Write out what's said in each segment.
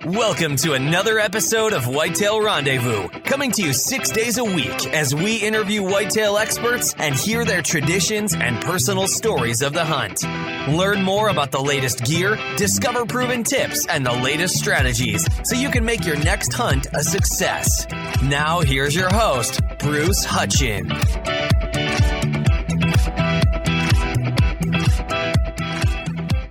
Welcome to another episode of Whitetail Rendezvous, coming to you 6 days a week as we interview whitetail experts and hear their traditions and personal stories of the hunt. Learn more about the latest gear, discover proven tips, and the latest strategies so you can make your next hunt a success. Now, here's your host, Bruce Hutchin.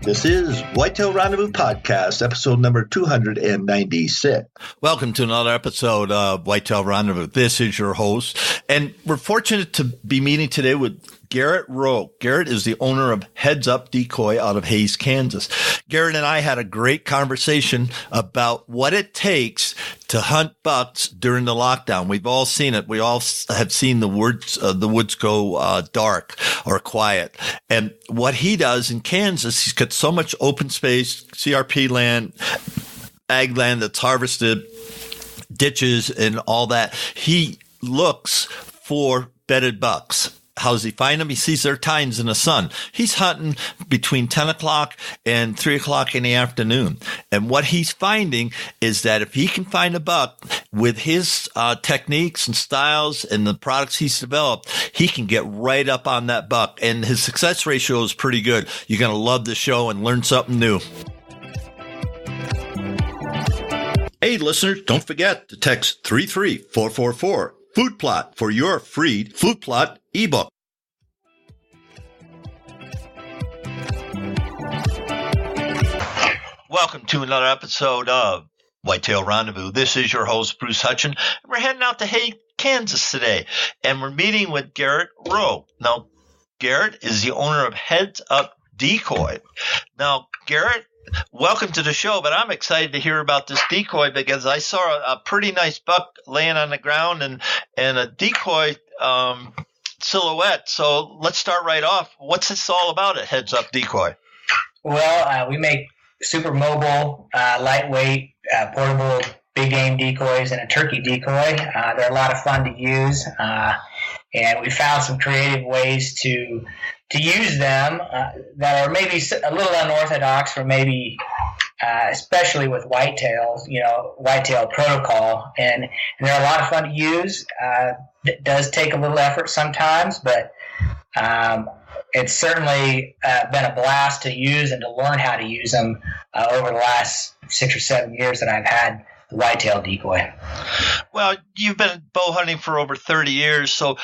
This is Whitetail Rendezvous Podcast, episode number 296. Welcome to another episode of Whitetail Rendezvous. This is your host, and we're fortunate to be meeting today with Garrett Roe. Garrett is the owner of Heads Up Decoy out of Hays, Kansas. Garrett and I had a great conversation about what it takes to hunt bucks during the lockdown. We've all seen it. We all have seen the woods go dark or quiet. And what he does in Kansas, he's got so much open space, CRP land, ag land that's harvested, ditches and all that. He looks for bedded bucks. How does he find them? He sees their tines in the sun. He's hunting between 10 o'clock and 3 o'clock in the afternoon. And what he's finding is that if he can find a buck with his techniques and styles and the products he's developed, he can get right up on that buck. And his success ratio is pretty good. You're going to love the show and learn something new. Hey, listeners, don't forget to text 33444. Food Plot for your free Food Plot ebook. Welcome to another episode of Whitetail Rendezvous. This is your host, Bruce Hutchin. We're heading out to Hays, Kansas today, and we're meeting with Garrett Roe. Now, Garrett is the owner of Heads Up Decoy. Now, Garrett, welcome to the show, but I'm excited to hear about this decoy because I saw a pretty nice buck laying on the ground and a decoy silhouette. So let's start right off. What's this all about at Heads Up Decoy? Well, we make super mobile, lightweight, portable, big game decoys and a turkey decoy. They're a lot of fun to use, and we found some creative ways to use them that are maybe a little unorthodox for maybe, especially with whitetails, whitetail protocol. And they're a lot of fun to use. It does take a little effort sometimes, but it's certainly been a blast to use and to learn how to use them over the last 6 or 7 years that I've had the whitetail decoy. Well, you've been bow hunting for over 30 years. So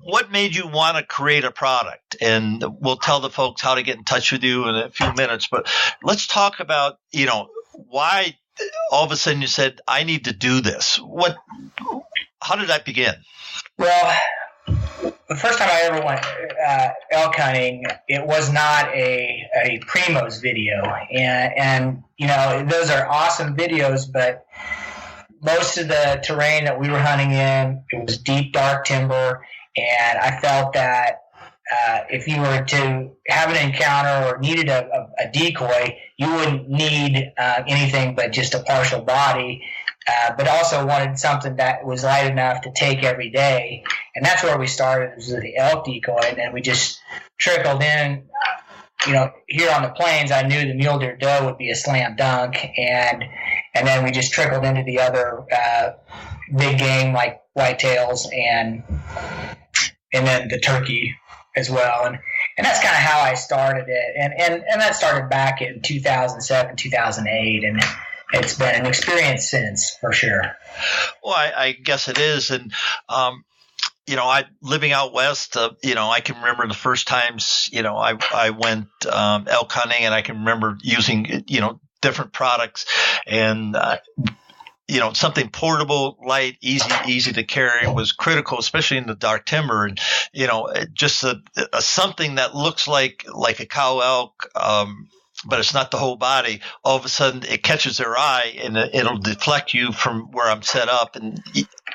what made you want to create a product? And we'll tell the folks how to get in touch with you in a few minutes. But let's talk about, why all of a sudden you said, I need to do this. How did that begin? Well, the first time I ever went elk hunting, it was not a Primos video. And those are awesome videos, but most of the terrain that we were hunting in, it was deep, dark timber. And I felt that if you were to have an encounter or needed a decoy, you wouldn't need anything but just a partial body. But also wanted something that was light enough to take every day. And that's where we started, was with the elk decoy. And then we just trickled in. Here on the plains, I knew the mule deer doe would be a slam dunk. And then we just trickled into the other big game like whitetails and then the turkey as well. And that's kind of how I started it. And that started back in 2007, 2008. And it's been an experience since, for sure. Well, I guess it is. And, I living out west, I can remember the first times, I went elk hunting, and I can remember using, different products and, something portable, light, easy to carry was critical, especially in the dark timber. And, just something that looks like a cow elk, but it's not the whole body. All of a sudden it catches their eye and it'll deflect you from where I'm set up. And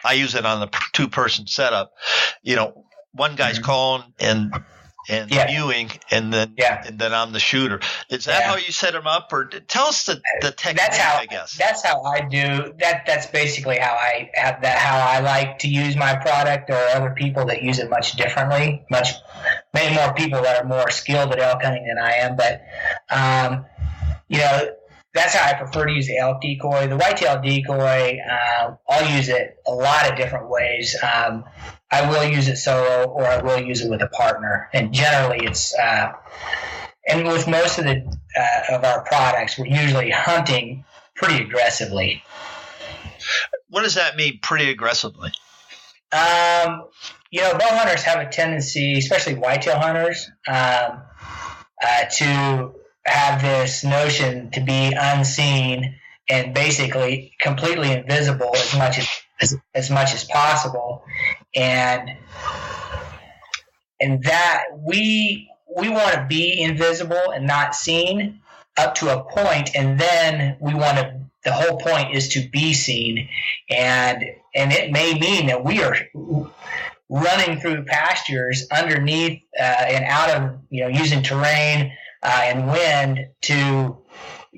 I use it on the 2-person setup. One guy's calling and viewing, and then I'm the shooter. Is that how you set them up, or tell us the technique? I guess that's how I do. That's basically how I have that. How I like to use my product. There are other people that use it much differently. Many more people that are more skilled at elk hunting than I am. But that's how I prefer to use the elk decoy. The whitetail decoy, I'll use it a lot of different ways. I will use it solo, or I will use it with a partner. And generally, it's and with most of our products, we're usually hunting pretty aggressively. What does that mean, pretty aggressively? Bow hunters have a tendency, especially whitetail hunters, to have this notion to be unseen and basically completely invisible as much as possible, and that we want to be invisible and not seen up to a point, and then the whole point is to be seen, and it may mean that we are running through pastures underneath and out of, using terrain and wind to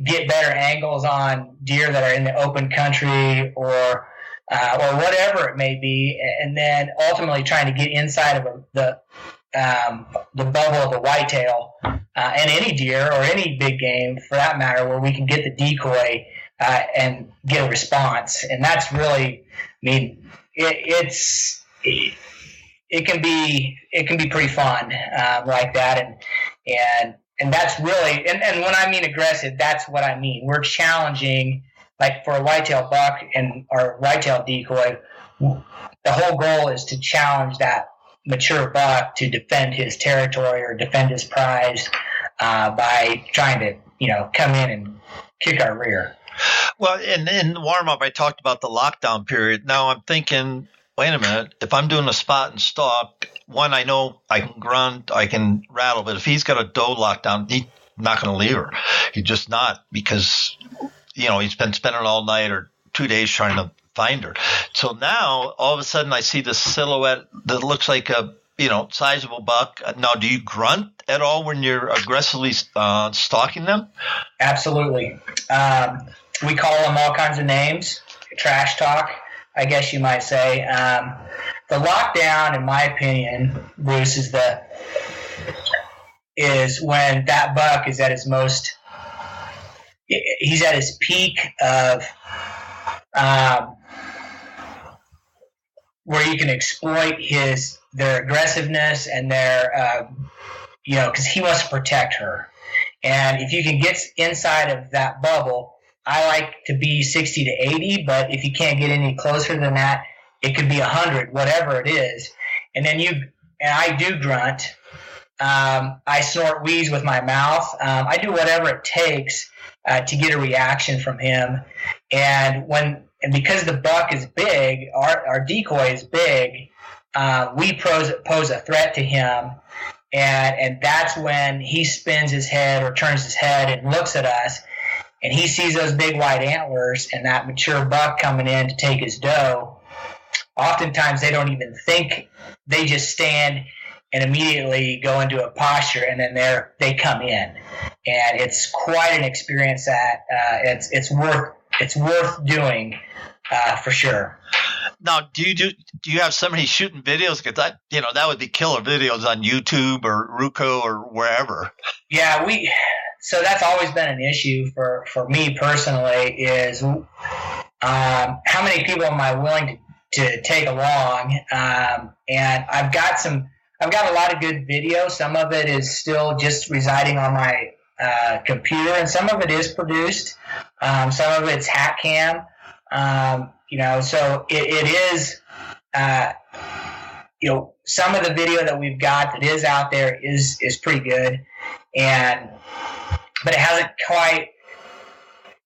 get better angles on deer that are in the open country or whatever it may be, and then ultimately trying to get inside of the bubble of a whitetail and any deer or any big game for that matter, where we can get the decoy and get a response. And that's really, it can be pretty fun like that, and that's really, and when I mean aggressive, that's what I mean. We're challenging, like for a whitetail buck and our whitetail decoy, the whole goal is to challenge that mature buck to defend his territory or defend his prize by trying to, come in and kick our rear. Well, in the warm-up, I talked about the lockdown period. Now I'm thinking, wait a minute, if I'm doing a spot and stalk, one, I know I can grunt, I can rattle, but if he's got a doe lockdown, he's not going to leave her. He's just not, because, he's been spending all night or 2 days trying to find her. So now, all of a sudden, I see this silhouette that looks like a, sizable buck. Now, do you grunt at all when you're aggressively stalking them? Absolutely. We call them all kinds of names, trash talk, I guess you might say. The lockdown, in my opinion, Bruce, is when that buck is at his most. He's at his peak of where you can exploit their aggressiveness and their because he wants to protect her. And if you can get inside of that bubble, I like to be 60 to 80, but if you can't get any closer than that, it could be 100, whatever it is. And then I do grunt. I snort wheeze with my mouth. I do whatever it takes to get a reaction from him. And because the buck is big, our decoy is big, we pose a threat to him. And that's when he spins his head or turns his head and looks at us, and he sees those big white antlers and that mature buck coming in to take his doe. Oftentimes they don't even think, they just stand and immediately go into a posture, and then they come in, and it's quite an experience that it's worth doing for sure. Now, do you have somebody shooting videos? Because that would be killer videos on YouTube or Ruko or wherever. Yeah, so that's always been an issue for me personally, is how many people am I willing to take along? And I've got a lot of good video. Some of it is still just residing on my computer, and some of it is produced. Some of it's hat cam. So it is, some of the video that we've got that is out there is pretty good, but it hasn't quite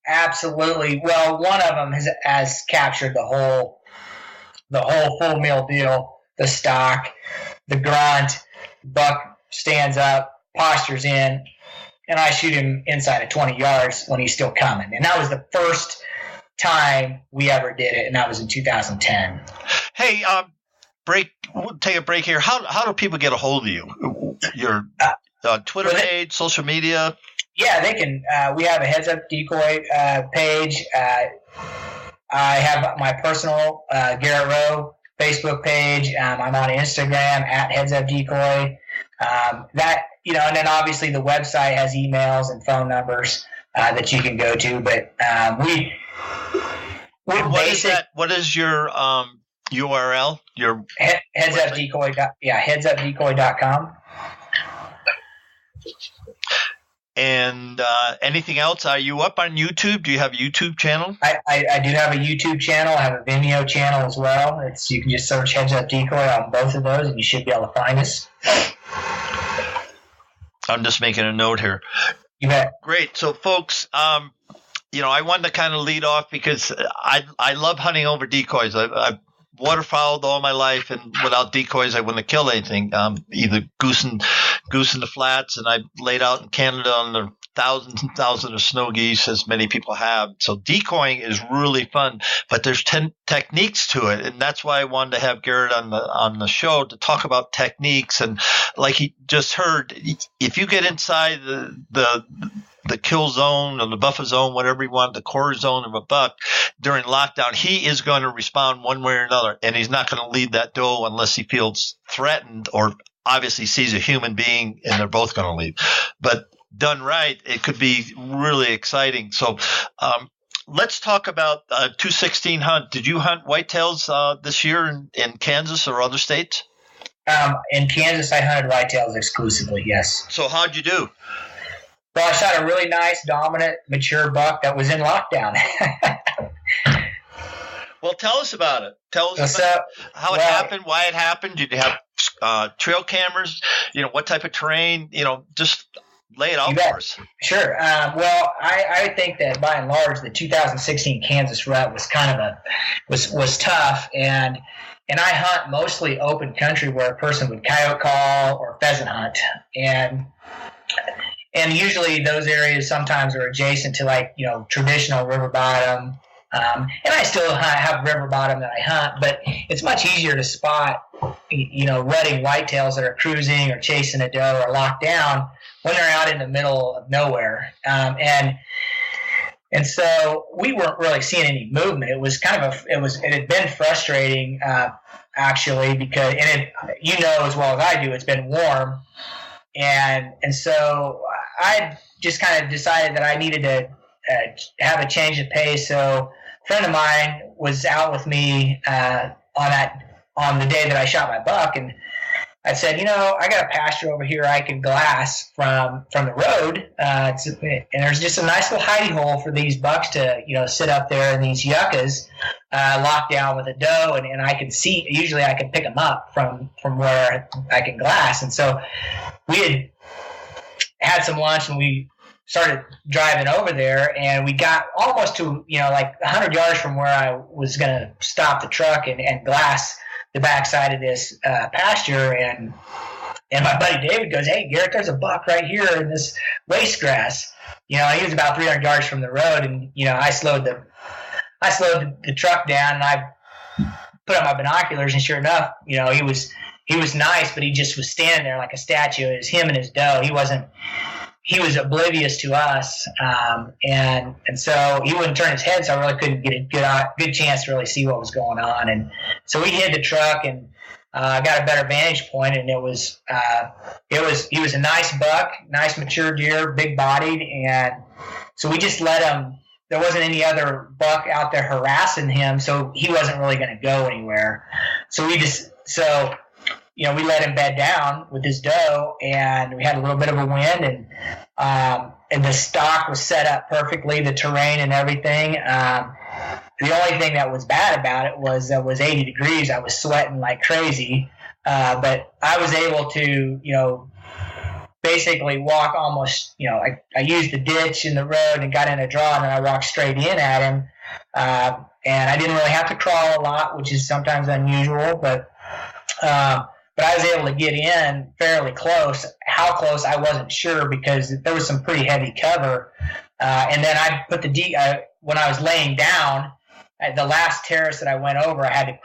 absolutely, well, one of them has captured the whole full meal deal, the stock, the grunt, buck stands up, postures in, and I shoot him inside of 20 yards when he's still coming. And that was the first time we ever did it, and that was in 2010. Hey, we'll take a break here. How do people get a hold of you? Your Twitter page, social media? Yeah, they can. We have a Heads Up Decoy page. I have my personal Garrett Roe Facebook page. I'm on Instagram at Heads Up Decoy. And then obviously the website has emails and phone numbers that you can go to. But What is your URL? Your Heads Up Decoy. headsupdecoy.com. And anything else? Are you up on YouTube? Do you have a YouTube channel? I do have a YouTube channel. I have a Vimeo channel as well. You can just search Heads Up Decoy on both of those, and you should be able to find us. I'm just making a note here. You bet. Great. So, folks, I wanted to kind of lead off because I love hunting over decoys. I've waterfowled all my life, and without decoys, I wouldn't have killed anything. Either goose in the flats, and I laid out in Canada on the thousands and thousands of snow geese, as many people have. So decoying is really fun, but there's 10 techniques to it, and that's why I wanted to have Garrett on the show to talk about techniques. And like he just heard, if you get inside the kill zone or the buffer zone, whatever you want, the core zone of a buck during lockdown, he is going to respond one way or another, and he's not going to lead that doe unless he feels threatened or obviously sees a human being, and they're both going to leave. But done right, it could be really exciting. So let's talk about 216 hunt. Did you hunt whitetails this year in Kansas or other states? In Kansas, I hunted whitetails exclusively, yes. So how'd you do? Well, I shot a really nice, dominant, mature buck that was in lockdown. Well, tell us about it. Tell us about how it happened, why it happened. Did you have trail cameras? What type of terrain? Just lay it out for us. Sure. Well, I think that by and large, the 2016 Kansas rut was kind of was tough, and I hunt mostly open country where a person would coyote call or pheasant hunt, and usually those areas sometimes are adjacent to traditional river bottom. And I still have river bottom that I hunt, but it's much easier to spot, rutting whitetails that are cruising or chasing a doe or locked down when they're out in the middle of nowhere. And so we weren't really seeing any movement. It was it had been frustrating, actually, because, as well as I do, it's been warm. And so I just kind of decided that I needed to have a change of pace. So a friend of mine was out with me on the day that I shot my buck, and I said, I got a pasture over here I can glass from the road, and there's just a nice little hidey hole for these bucks to sit up there in these yuccas, locked down with a doe, and I can see. Usually I can pick them up from where I can glass, and so we had some lunch, and we started driving over there, and we got almost to 100 yards from where I was going to stop the truck and glass the backside of this pasture, and my buddy David goes, "Hey, Garrett, there's a buck right here in this waste grass." He was about 300 yards from the road, and I slowed the truck down, and I put on my binoculars, and sure enough, he was nice, but he just was standing there like a statue. It was him and his doe. He was oblivious to us, and so he wouldn't turn his head, so I really couldn't get a good chance to really see what was going on. And so we hid the truck, and got a better vantage point, and he was a nice buck, nice mature deer, big bodied, and so we just let him. There wasn't any other buck out there harassing him, so he wasn't really going to go anywhere. So we let him bed down with his doe, and we had a little bit of a wind, and the stock was set up perfectly, the terrain and everything. The only thing that was bad about it was that it was 80 degrees. I was sweating like crazy, but I was able to, basically walk almost, I used the ditch in the road and got in a draw, and then I walked straight in at him, and I didn't really have to crawl a lot, which is sometimes unusual, but I was able to get in fairly close. How close, I wasn't sure, because there was some pretty heavy cover. And then I put when I was laying down, the last terrace that I went over, I had to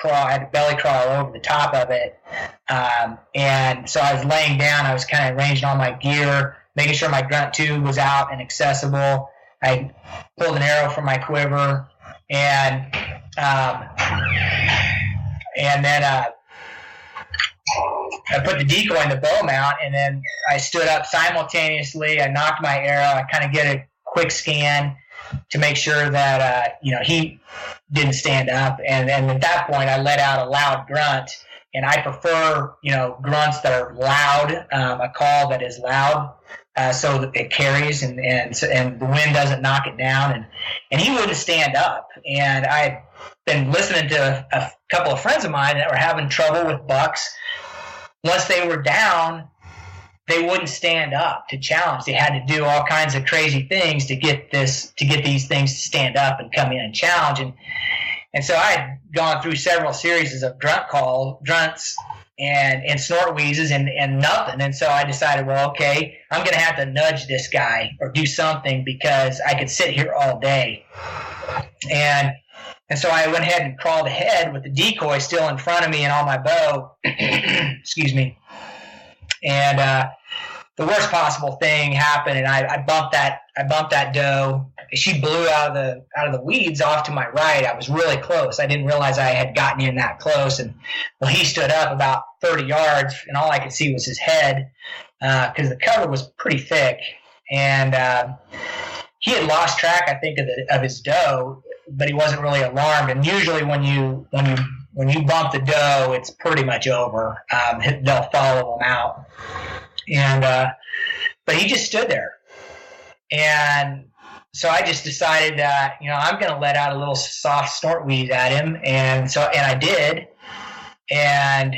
belly crawl over the top of it. And so I was laying down, I was kind of arranging all my gear, making sure my grunt tube was out and accessible. I pulled an arrow from my quiver, and then I put the decoy in the bow mount, and then I stood up simultaneously. I knocked my arrow. I kind of get a quick scan to make sure that, he didn't stand up. And at that point, I let out a loud grunt. And I prefer, grunts that are loud, a call that is loud, so that it carries and the wind doesn't knock it down. And he wouldn't stand up. And I'd been listening to a couple of friends of mine that were having trouble with bucks. Once they were down, they wouldn't stand up to challenge. They had to do all kinds of crazy things to get these things to stand up and come in and challenge. And so I had gone through several series of grunts and snort wheezes and nothing. And so I decided, well, okay, I'm going to have to nudge this guy or do something because I could sit here all day. And so I went ahead and crawled ahead with the decoy still in front of me and on my bow. Excuse me. And the worst possible thing happened, and I bumped that doe. She blew out of the weeds off to my right. I was really close. I didn't realize I had gotten in that close. And well, he stood up about 30 yards, and all I could see was his head because the cover was pretty thick. And he had lost track, I think, of his doe, but he wasn't really alarmed. And usually when you bump the doe, it's pretty much over. They'll follow him out. And but he just stood there. And so I just decided that, I'm going to let out a little soft snort wheeze at him. And I did. And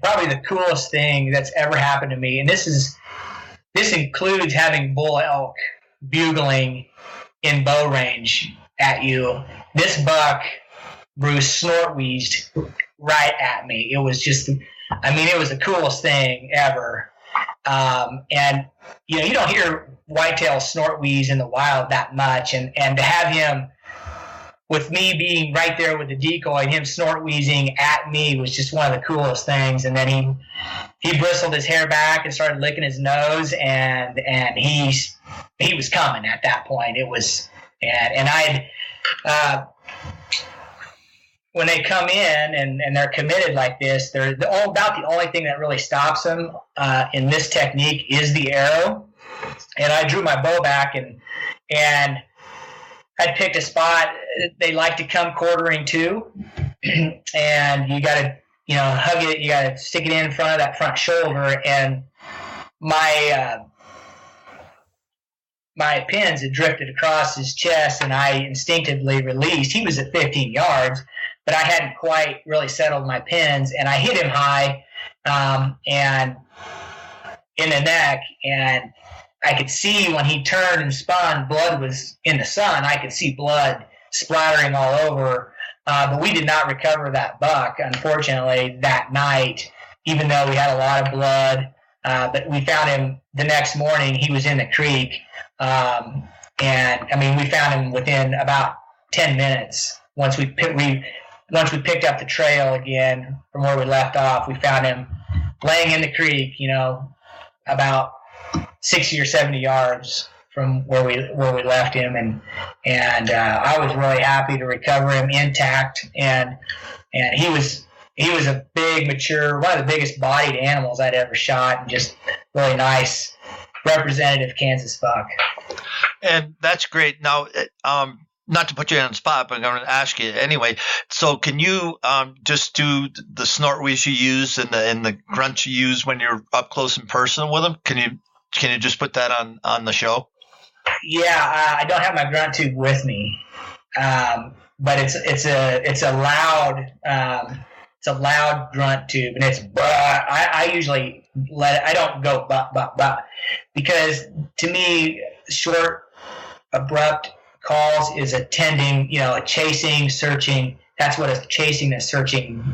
probably the coolest thing that's ever happened to me, and this includes having bull elk bugling in bow range at you. This buck, Bruce, snort wheezed right at me. It was just, it was the coolest thing ever. And you don't hear whitetail snort wheeze in the wild that much, and to have him, with me being right there with the decoy and him snort wheezing at me, was just one of the coolest things. And then he bristled his hair back and started licking his nose, and he was coming at that point. It was, and I when they come in and they're committed like this, they're about the only thing that really stops them in this technique is the arrow. And I drew my bow back and I'd picked a spot. They like to come quartering to, and you got to hug it. You got to stick it in front of that front shoulder. And my pins had drifted across his chest, and I instinctively released. He was at 15 yards, but I hadn't quite really settled my pins, and I hit him high and in the neck, and I could see when he turned and spun, blood was in the sun. I could see blood splattering all over, but we did not recover that buck, unfortunately, that night, even though we had a lot of blood. But we found him the next morning. He was in the creek, and we found him within about 10 minutes. Once we picked up the trail again from where we left off, we found him laying in the creek, about 60 or 70 yards from where we left him, and I was really happy to recover him intact, and he was a big, mature, one of the biggest bodied animals I'd ever shot, and just really nice, representative Kansas buck. And that's great. Now, not to put you on the spot, but I'm going to ask you anyway. So can you just do the snort wheeze you use and the grunt you use when you're up close and personal with them? Can you just put that on the show? Yeah, I don't have my grunt tube with me, but it's a loud grunt tube, and it's I usually I don't go but because to me short abrupt calls is a tending, a chasing, searching. That's what a chasing and searching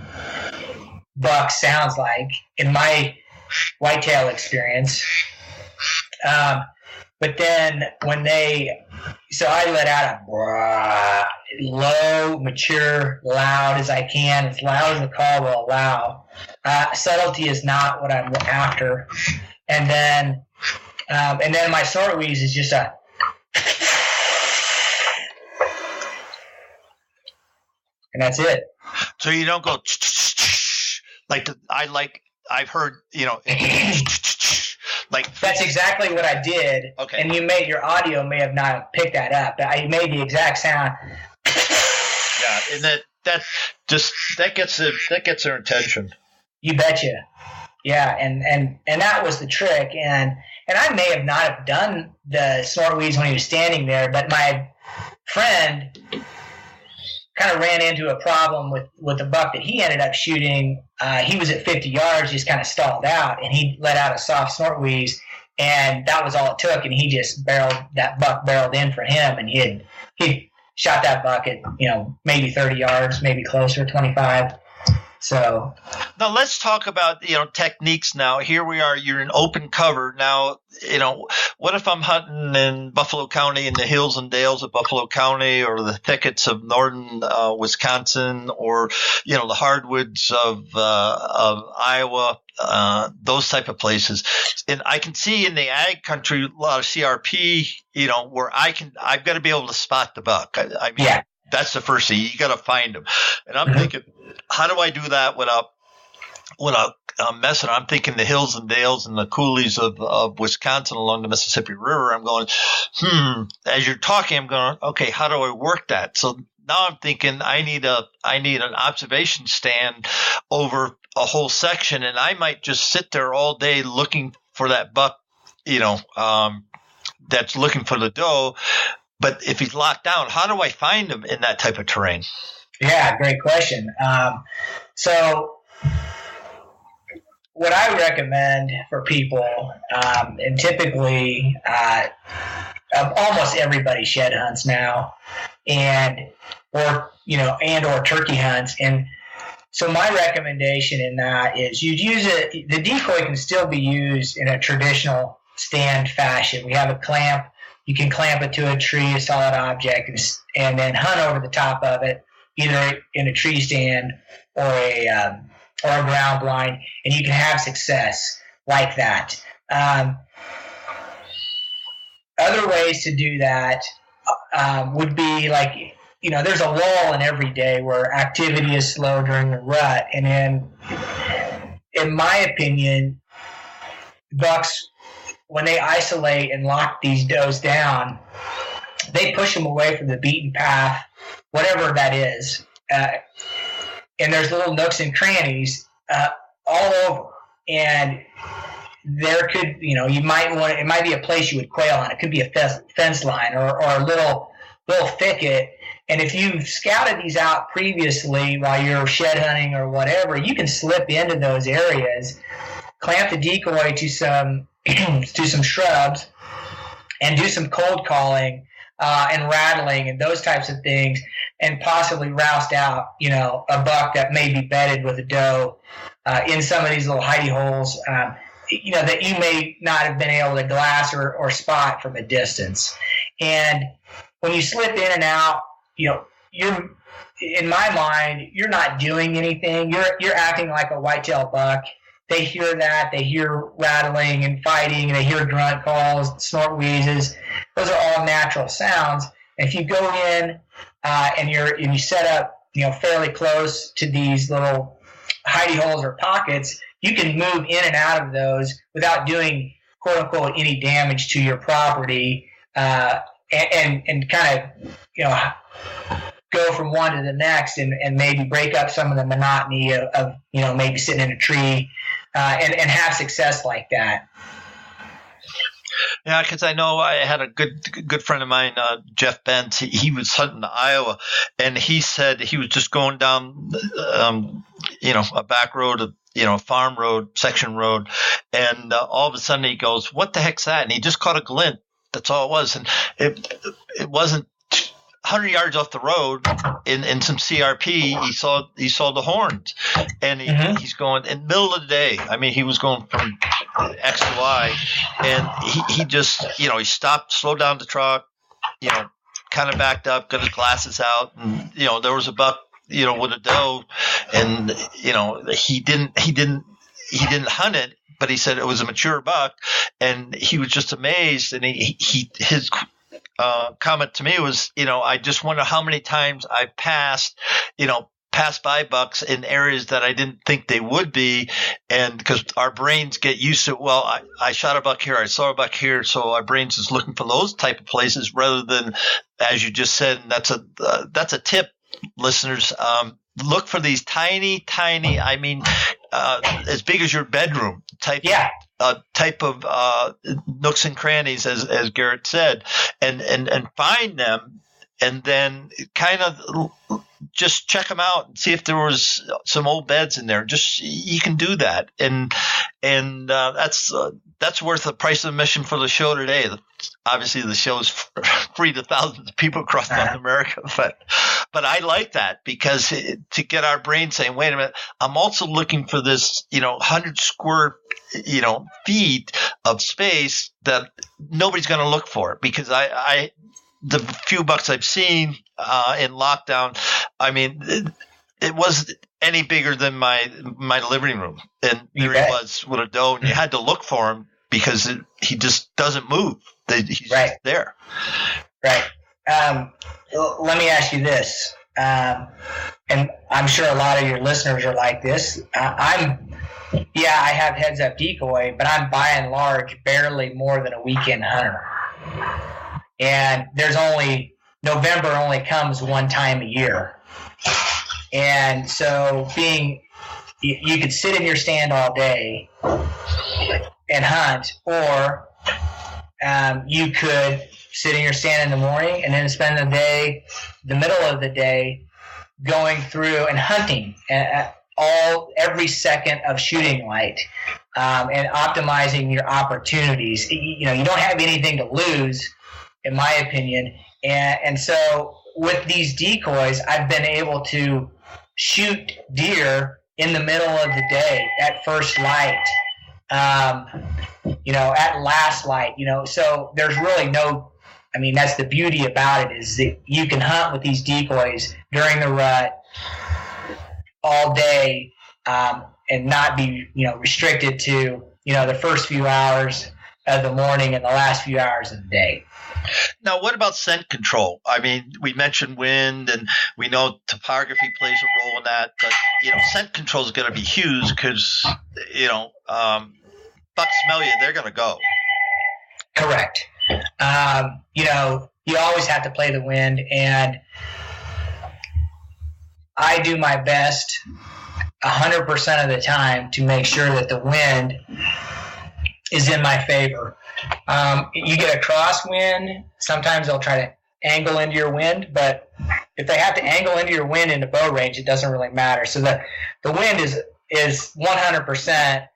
buck sounds like in my whitetail experience. But then so I let out a low, mature, loud as I can, as loud as the call will allow. Subtlety is not what I'm after. And then my snort wheeze is just a, and that's it. So you don't go I've heard, That's exactly what I did. Okay. And your audio may have not picked that up. I made the exact sound. Yeah, and that gets their attention. You betcha. Yeah, and that was the trick. And I may have not have done the snort wheeze when he was standing there, but my friend kind of ran into a problem with the buck that he ended up shooting. He was at 50 yards, just kind of stalled out, and he let out a soft snort wheeze, and that was all it took. And he just barreled in for him, and he shot that buck at maybe 30 yards, maybe closer, 25. So now let's talk about techniques. Now here we are. You're in open cover now. What if I'm hunting in Buffalo County, in the hills and dales of Buffalo County, or the thickets of northern Wisconsin, or the hardwoods of Iowa, those type of places. And I can see in the ag country a lot of CRP. Where I've got to be able to spot the buck. I mean, yeah. That's the first thing. You got to find them. And I'm thinking, how do I do that without messing? I'm thinking the hills and dales and the coulees of Wisconsin along the Mississippi River. I'm going, as you're talking, I'm going, okay, how do I work that? So now I'm thinking I need an observation stand over a whole section, and I might just sit there all day looking for that buck, that's looking for the doe. But if he's locked down, how do I find him in that type of terrain? Yeah, great question. So what I recommend for people, and typically almost everybody shed hunts now, or turkey hunts. And so my recommendation in that is you'd use it. The decoy can still be used in a traditional stand fashion. We have a clamp. You can clamp it to a tree, a solid object, and then hunt over the top of it, either in a tree stand or a ground blind, and you can have success like that. Other ways to do that would be there's a lull in every day where activity is slow during the rut, and then, in my opinion, bucks, when they isolate and lock these does down, they push them away from the beaten path, whatever that is. And there's little nooks and crannies all over. And there could, you might want, it might be a place you would quail on. It could be a fence line or a little thicket. And if you've scouted these out previously while you're shed hunting or whatever, you can slip into those areas, clamp the decoy to some shrubs, and do some cold calling and rattling and those types of things, and possibly roust out a buck that may be bedded with a doe in some of these little hidey holes that you may not have been able to glass or spot from a distance. And when you slip in and out, you're, in my mind, you're not doing anything. You're acting like a whitetail buck. They hear that. They hear rattling and fighting. They hear grunt calls, snort wheezes. Those are all natural sounds. And if you go in and you set up, fairly close to these little hidey holes or pockets, you can move in and out of those without doing, quote unquote, any damage to your property, and kind of, go from one to the next and maybe break up some of the monotony of maybe sitting in a tree. And have success like that. Yeah, because I know I had a good friend of mine, Jeff Benz. He was hunting in Iowa, and he said he was just going down, a back road, a farm road, section road, and all of a sudden he goes, "What the heck's that?" And he just caught a glint. That's all it was, and it wasn't 100 yards off the road in some CRP. He saw the horns, and he's going in the middle of the day. I mean, he was going from X to Y, and he just, he stopped, slowed down the truck, kind of backed up, got his glasses out, and, there was a buck, with a doe, and, he didn't hunt it, but he said it was a mature buck, and he was just amazed, and his comment to me was, I just wonder how many times I passed pass by bucks in areas that I didn't think they would be. And because our brains get used to, well, I shot a buck here, I saw a buck here. So our brains is looking for those type of places rather than, as you just said, and that's a tip, listeners. Look for these tiny, I mean, as big as your bedroom type of nooks and crannies, as Garrett said, and find them, and then kind of just check them out and see if there was some old beds in there. Just you can do that, and that's worth the price of admission for the show today. Obviously, the show is free to thousands of people across North America, but I like that because to get our brain saying, "Wait a minute, I'm also looking for this, 100 square, feet of space that nobody's going to look for," because the few bucks I've seen in lockdown, I mean, it wasn't any bigger than my living room, and there he was with a doe, and you had to look for him because he just doesn't move. He's just there. Right. Let me ask you this, and I'm sure a lot of your listeners are like this. I have Heads Up Decoy, but I'm by and large barely more than a weekend hunter. And November only comes one time a year. And so you could sit in your stand all day and hunt, or you could sit in your stand in the morning and then spend the middle of the day going through and hunting every second of shooting light, and optimizing your opportunities. You don't have anything to lose, in my opinion. And so with these decoys, I've been able to shoot deer in the middle of the day at first light, at last light, so there's really that's the beauty about it, is that you can hunt with these decoys during the rut all day, and not be, restricted to, the first few hours of the morning and the last few hours of the day. Now, what about scent control? I mean, we mentioned wind, and we know topography plays a role in that, but, scent control is going to be huge because, bucks smell you, they're going to go. Correct. You always have to play the wind, and I do my best 100% of the time to make sure that the wind is in my favor. You get a crosswind, sometimes they'll try to angle into your wind, but if they have to angle into your wind into bow range, it doesn't really matter. So the wind is 100%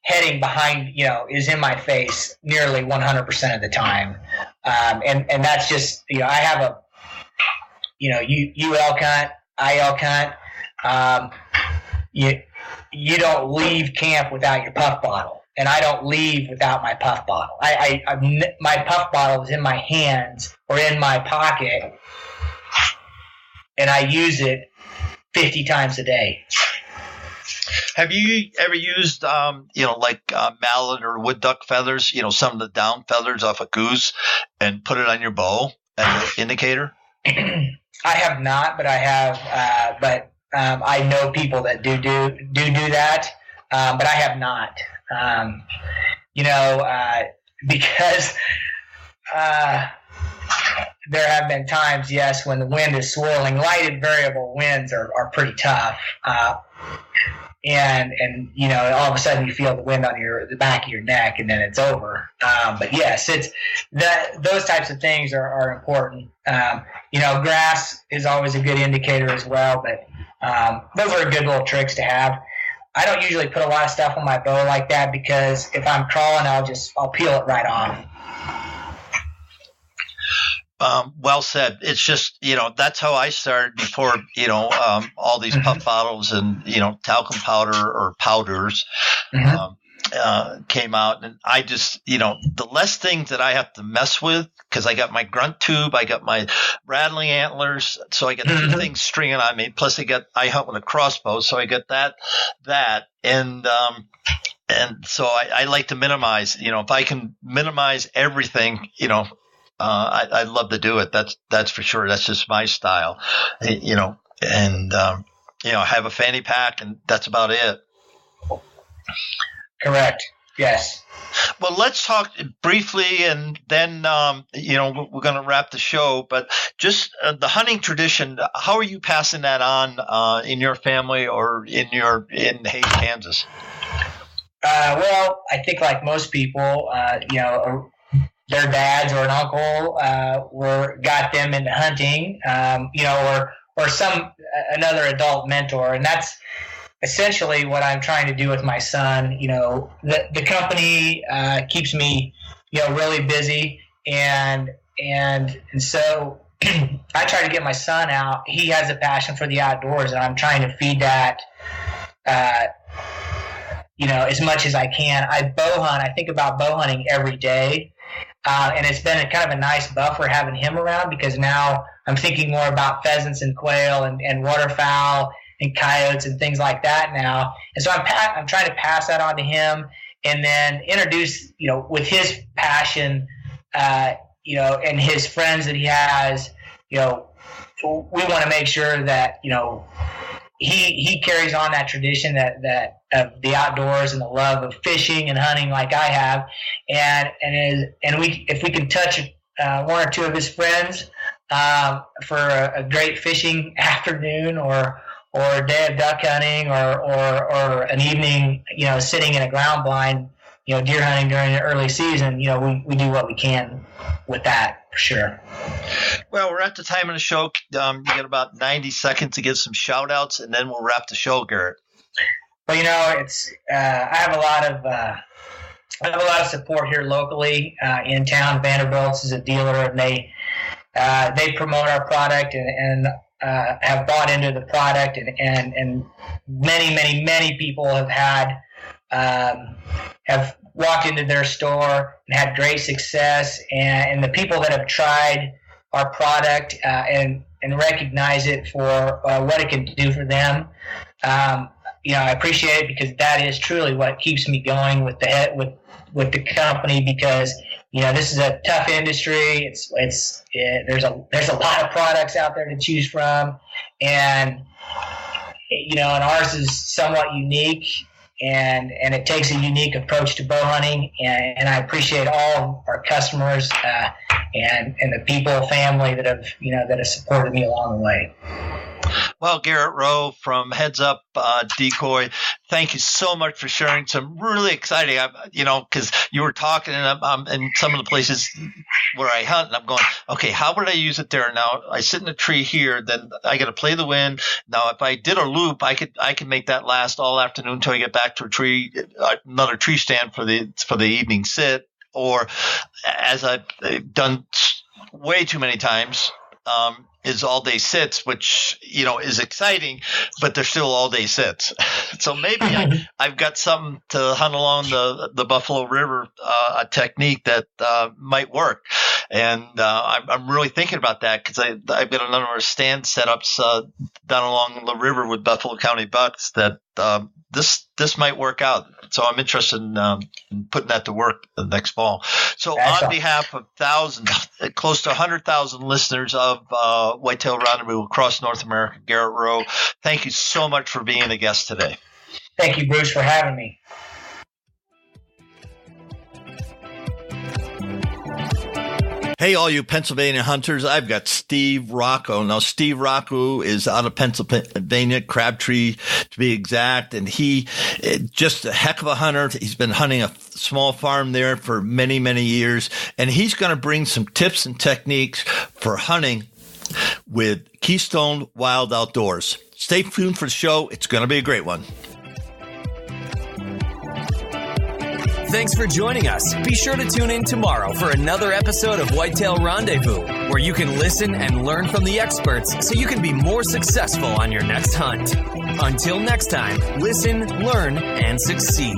heading behind, is in my face nearly 100% of the time. And that's just, I have you elk hunt, I elk hunt. You don't leave camp without your puff bottle. And I don't leave without my puff bottle. My puff bottle is in my hands or in my pocket, and I use it 50 times a day. Have you ever used, mallet or wood duck feathers, some of the down feathers off a goose, and put it on your bow as an indicator? I have not, but I have. I know people that do that, but I have not. Because there have been times, yes, when the wind is swirling. Lighted variable winds are pretty tough. And all of a sudden you feel the wind on the back of your neck, and then it's over. But yes, those types of things are important. Grass is always a good indicator as well, but those are good little tricks to have. I don't usually put a lot of stuff on my bow like that, because if I'm crawling, I'll peel it right off. Well said. It's just, that's how I started before, all these puff bottles and, talcum powder or powders came out. And I just, the less things that I have to mess with, because I got my grunt tube, I got my rattling antlers, so I got two things stringing on me. Plus I hunt with a crossbow, so I got that. And so I like to minimize, if I can minimize everything, I'd love to do it. That's for sure. That's just my style, and have a fanny pack, and that's about it. Correct. Yes. Well, let's talk briefly, and then we're going to wrap the show. But just the hunting tradition. How are you passing that on in your family or in Hays, Kansas? Well, I think like most people, their dads or an uncle got them into hunting, or another adult mentor, and that's essentially what I'm trying to do with my son. The company keeps me, really busy, and so I try to get my son out. He has a passion for the outdoors, and I'm trying to feed that, as much as I can. I bow hunt. I think about bow hunting every day, and it's been kind of a nice buffer having him around, because now I'm thinking more about pheasants and quail and waterfowl and coyotes and things like that now. And so I'm trying to pass that on to him, and then introduce, with his passion, and his friends that he has, we want to make sure that, he carries on that tradition that of the outdoors and the love of fishing and hunting like I have. If we can touch one or two of his friends for a great fishing afternoon or a day of duck hunting or an evening, sitting in a ground blind, deer hunting during the early season, we do what we can with that, for sure. Well, we're at the time of the show. You get about 90 seconds to get some shout outs, and then we'll wrap the show, Garrett. Well, it's I have a lot of support here locally in town. Vanderbilt's is a dealer, and they promote our product and have bought into the product, and many people have walked into their store and had great success, and the people that have tried our product and recognize it for what it can do for them, I appreciate it, because that is truly what keeps me going with the company, because this is a tough industry. There's a lot of products out there to choose from, and and ours is somewhat unique, and it takes a unique approach to bow hunting, and I appreciate all of our customers and the people, family that have supported me along the way. Well, Garrett Roe from Heads Up Decoy, thank you so much for sharing some really exciting, because you were talking, and I'm in some of the places where I hunt, and I'm going, okay, how would I use it there? Now I sit in a tree here, then I got to play the wind. Now, if I did a loop, I could make that last all afternoon until I get back to another tree stand for the evening sit, or as I've done way too many times, is all day sits, which is exciting, but they're still all day sits. So maybe I've got something to hunt along the Buffalo River, a technique that might work, and I'm really thinking about that, because I've got a number of stand setups down along the river with Buffalo County bucks that this might work out. So I'm interested in putting that to work the next fall. So on behalf of close to 100,000 listeners of Whitetail Rendezvous across North America, Garrett Roe, thank you so much for being a guest today. Thank you, Bruce, for having me. Hey, all you Pennsylvania hunters, I've got Steve Rocco. Now, Steve Rocco is out of Pennsylvania, Crabtree to be exact, and he just a heck of a hunter. He's been hunting a small farm there for many, many years, and he's going to bring some tips and techniques for hunting with Keystone Wild Outdoors. Stay tuned for the show. It's going to be a great one. Thanks for joining us. Be sure to tune in tomorrow for another episode of Whitetail Rendezvous, where you can listen and learn from the experts so you can be more successful on your next hunt. Until next time, listen, learn, and succeed.